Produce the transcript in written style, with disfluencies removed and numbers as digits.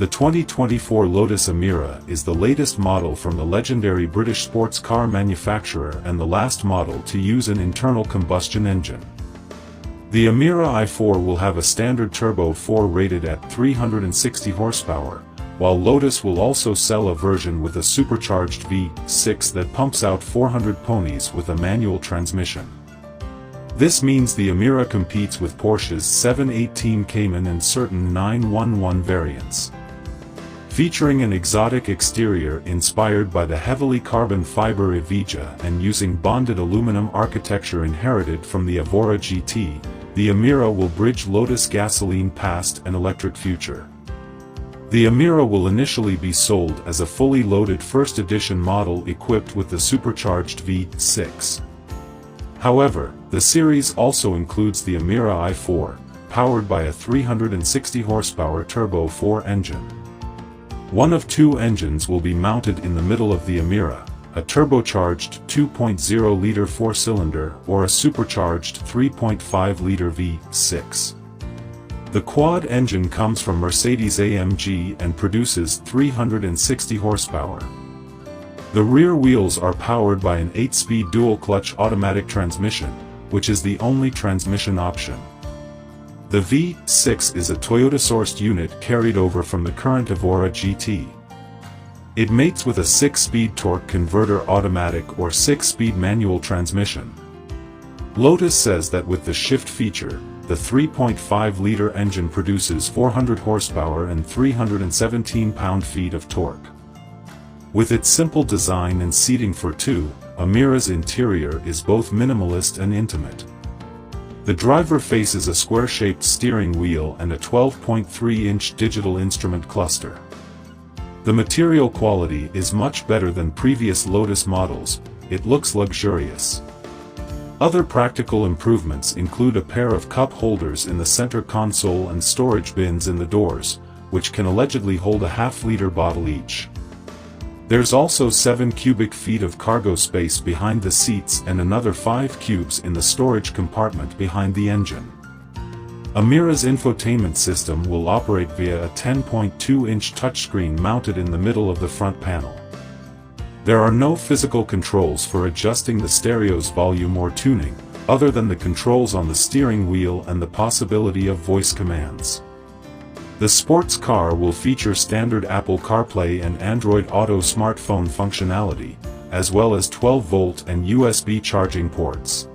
The 2024 Lotus Emira is the latest model from the legendary British sports car manufacturer and the last model to use an internal combustion engine. The Emira i4 will have a standard turbo 4 rated at 360 horsepower, while Lotus will also sell a version with a supercharged V6 that pumps out 400 ponies with a manual transmission. This means the Emira competes with Porsche's 718 Cayman and certain 911 variants. Featuring an exotic exterior inspired by the heavily carbon fiber Evija and using bonded aluminum architecture inherited from the Evora GT, the Emira will bridge Lotus gasoline past and electric future. The Emira will initially be sold as a fully loaded first edition model equipped with the supercharged V6. However, the series also includes the Emira i4, powered by a 360 horsepower turbo 4 engine. One of two engines will be mounted in the middle of the Emira, a turbocharged 2.0-liter 4-cylinder or a supercharged 3.5-liter V6. The quad engine comes from Mercedes-AMG and produces 360 horsepower. The rear wheels are powered by an 8-speed dual-clutch automatic transmission, which is the only transmission option. The V6 is a Toyota-sourced unit carried over from the current Evora GT. It mates with a 6-speed torque converter automatic or 6-speed manual transmission. Lotus says that with the shift feature, the 3.5-liter engine produces 400 horsepower and 317 pound-feet of torque. With its simple design and seating for two, Emira's interior is both minimalist and intimate. The driver faces a square-shaped steering wheel and a 12.3-inch digital instrument cluster. The material quality is much better than previous Lotus models. It looks luxurious. Other practical improvements include a pair of cup holders in the center console and storage bins in the doors, which can allegedly hold a half-liter bottle each. There's also 7 cubic feet of cargo space behind the seats and another 5 cubes in the storage compartment behind the engine. Emira's infotainment system will operate via a 10.2-inch touchscreen mounted in the middle of the front panel. There are no physical controls for adjusting the stereo's volume or tuning, other than the controls on the steering wheel and the possibility of voice commands. The sports car will feature standard Apple CarPlay and Android Auto smartphone functionality, as well as 12-volt and USB charging ports.